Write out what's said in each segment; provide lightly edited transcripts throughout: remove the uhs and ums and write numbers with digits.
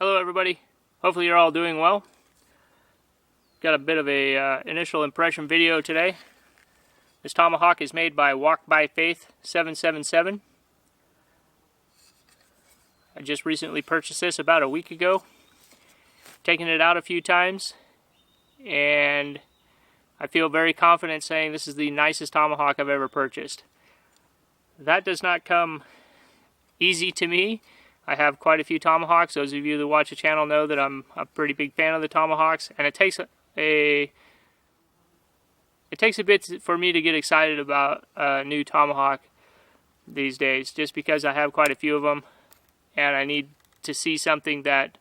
Hello everybody, hopefully you're all doing well. Got a bit of a initial impression video today. This tomahawk is made by Walk by Faith 777. I just recently purchased this about a week ago. Taken it out a few times and I feel very confident saying this is the nicest tomahawk I've ever purchased. That does not come easy to me. I have quite a few tomahawks. Those of you that watch the channel know that I'm a pretty big fan of the tomahawks, and it takes a bit for me to get excited about a new tomahawk these days, just because I have quite a few of them and I need to see something that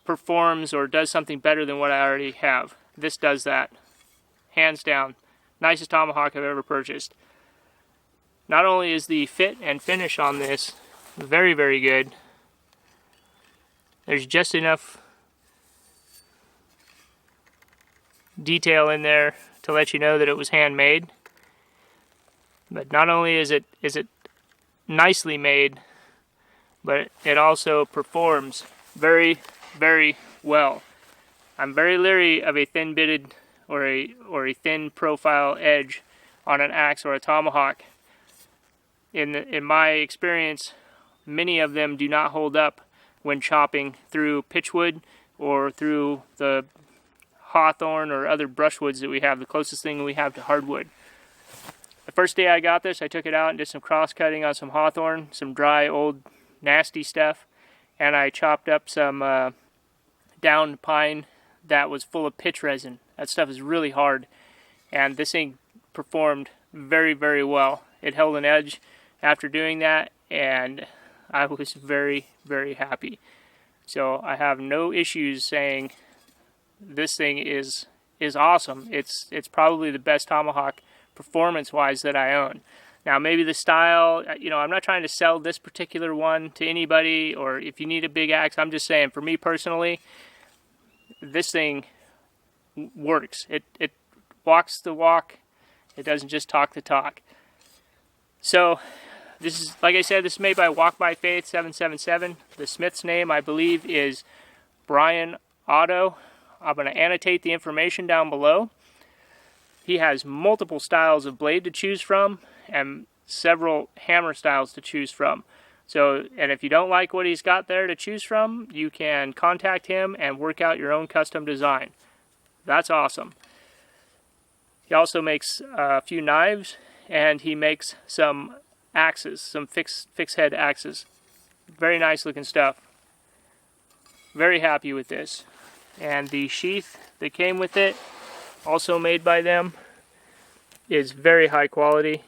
performs or does something better than what I already have. This does that, hands down. Nicest tomahawk I've ever purchased. Not only is the fit and finish on this very, very good. There's just enough detail in there to let you know that it was handmade. But not only is it nicely made, but it also performs very, very well. I'm very leery of a thin-bitted or a thin profile edge on an axe or a tomahawk. In my experience, many of them do not hold up when chopping through pitchwood or through the hawthorn or other brushwoods that we have, the closest thing we have to hardwood. The first day I got this, I took it out and did some cross-cutting on some hawthorn, some dry, old, nasty stuff, and I chopped up some downed pine that was full of pitch resin. That stuff is really hard, and this thing performed very, very well. It held an edge after doing that, and I was very, very happy. So I have no issues saying this thing is awesome. It's probably the best tomahawk performance-wise that I own. Now maybe the style, I'm not trying to sell this particular one to anybody, or if you need a big axe. I'm just saying, for me personally, this thing works. It walks the walk. It doesn't just talk the talk. So this is, like I said, this is made by Walk by Faith 777. The smith's name, I believe, is Brian Otto. I'm going to annotate the information down below. He has multiple styles of blade to choose from and several hammer styles to choose from. So, and if you don't like what he's got there to choose from, you can contact him and work out your own custom design. That's awesome. He also makes a few knives, and he makes some axes, some fixed head axes. Very nice looking stuff. Very happy with this. And the sheath that came with it, also made by them, is very high quality.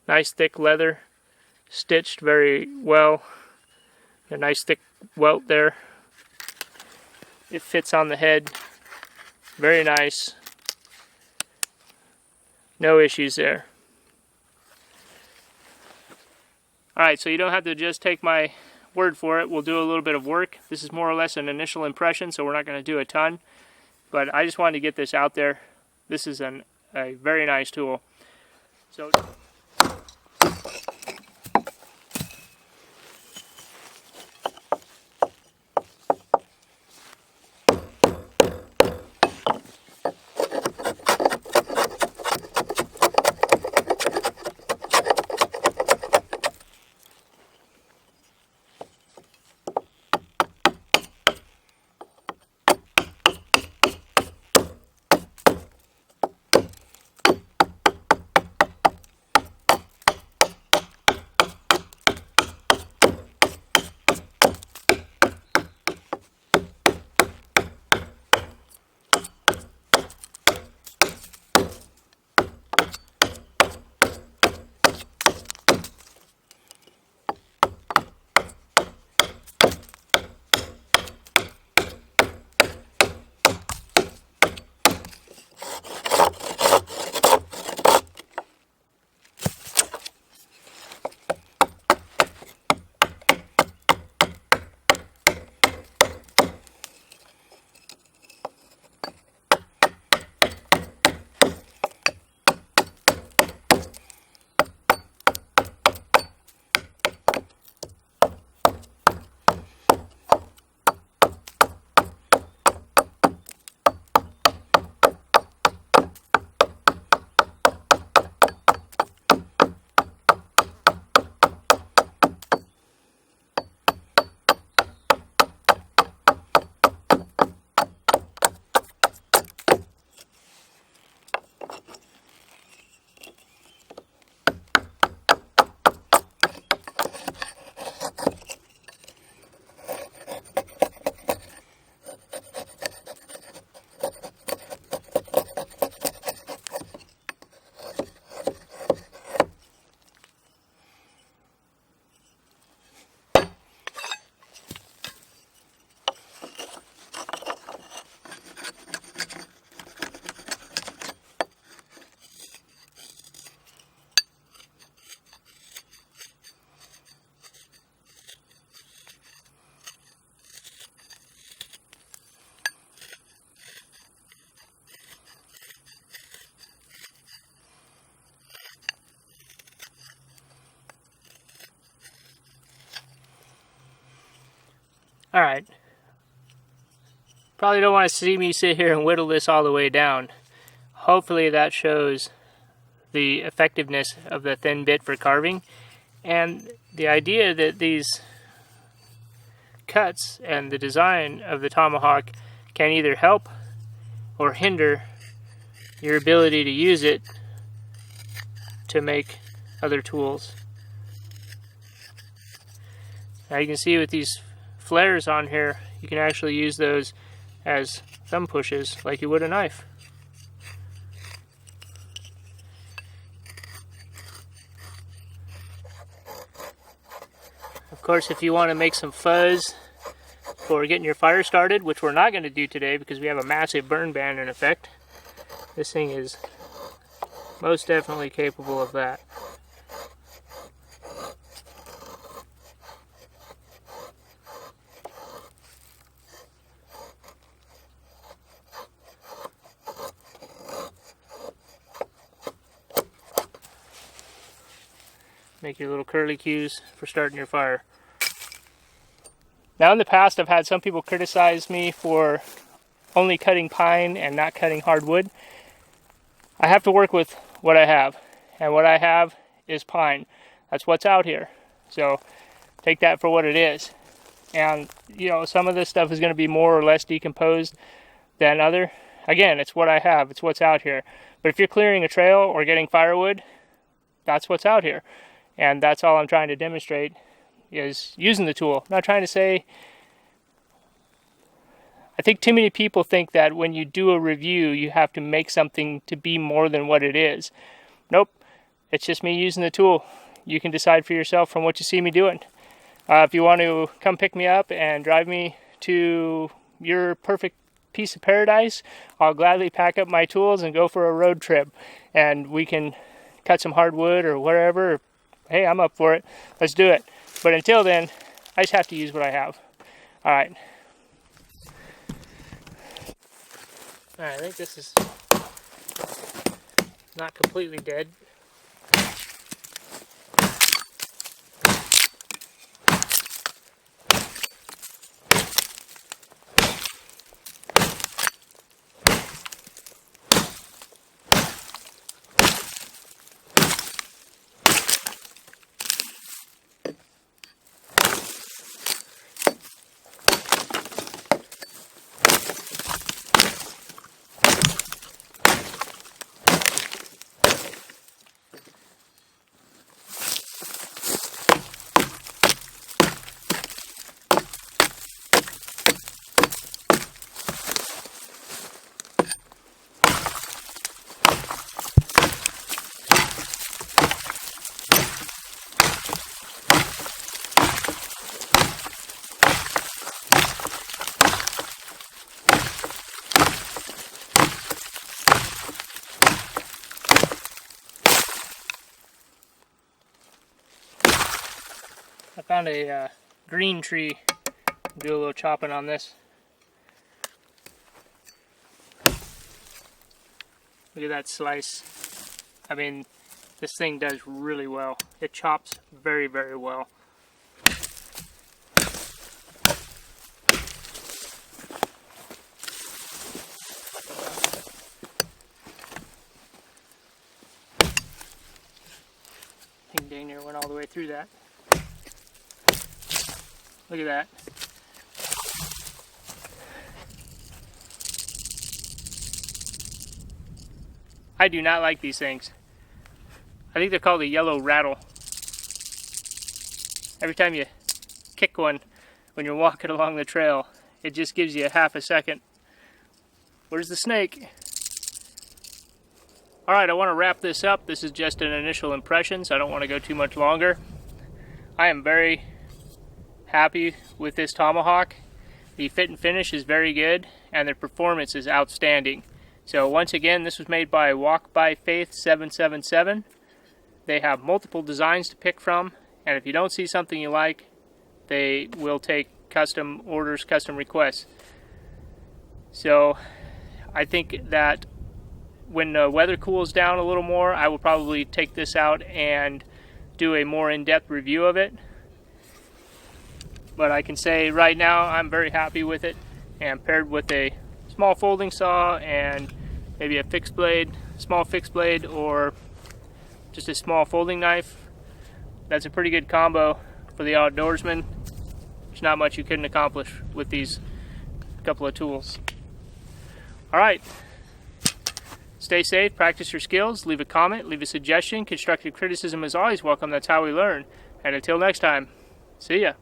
Nice thick leather, stitched very well. A nice thick welt there. It fits on the head. Very nice. No issues there. Alright, so you don't have to just take my word for it. We'll do a little bit of work. This is more or less an initial impression, so we're not going to do a ton. But I just wanted to get this out there. This is a very nice tool. So Alright. Probably don't want to see me sit here and whittle this all the way down. Hopefully that shows the effectiveness of the thin bit for carving, and the idea that these cuts and the design of the tomahawk can either help or hinder your ability to use it to make other tools. Now you can see with these flares on here, you can actually use those as thumb pushes like you would a knife. Of course, if you want to make some fuzz for getting your fire started, which we're not going to do today because we have a massive burn ban in effect, this thing is most definitely capable of that. Make your little curly cues for starting your fire. Now in the past I've had some people criticize me for only cutting pine and not cutting hardwood. I have to work with what I have, and what I have is pine. That's what's out here. So take that for what it is. And you know, some of this stuff is going to be more or less decomposed than other. Again, it's what I have, it's what's out here. But if you're clearing a trail or getting firewood, that's what's out here. And that's all I'm trying to demonstrate, is using the tool. I'm not trying to say... I think too many people think that when you do a review, you have to make something to be more than what it is. Nope. It's just me using the tool. You can decide for yourself from what you see me doing. If you want to come pick me up and drive me to your perfect piece of paradise, I'll gladly pack up my tools and go for a road trip. And we can cut some hardwood or whatever. Hey, I'm up for it. Let's do it. But until then, I just have to use what I have. Alright. Alright, I think this is not completely dead. I found a green tree. Do a little chopping on this. Look at that slice. I mean, this thing does really well. It chops very, very well. I think dang near went all the way through that. Look at that. I do not like these things. I think they're called a yellow rattle. Every time you kick one when you're walking along the trail, it just gives you a half a second. Where's the snake? Alright, I want to wrap this up. This is just an initial impression, so I don't want to go too much longer. I am very happy with this tomahawk. The fit and finish is very good, and the performance is outstanding. So once again, this was made by Walk by Faith 777. They have multiple designs to pick from, and if you don't see something you like, they will take custom orders, custom requests. So I think that when the weather cools down a little more, I will probably take this out and do a more in-depth review of it. but I can say right now I'm very happy with it, and paired with a small folding saw and maybe a fixed blade, small fixed blade, or just a small folding knife, that's a pretty good combo for the outdoorsman. There's not much you couldn't accomplish with these couple of tools. Alright, stay safe, practice your skills, leave a comment, leave a suggestion. Constructive criticism is always welcome, that's how we learn. And until next time, see ya.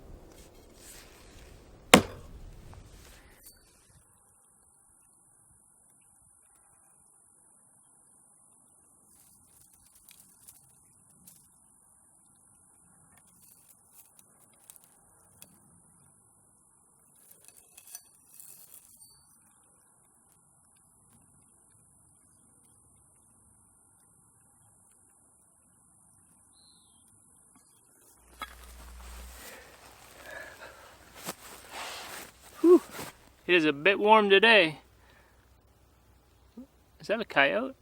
Whew. It is a bit warm today. Is that a coyote?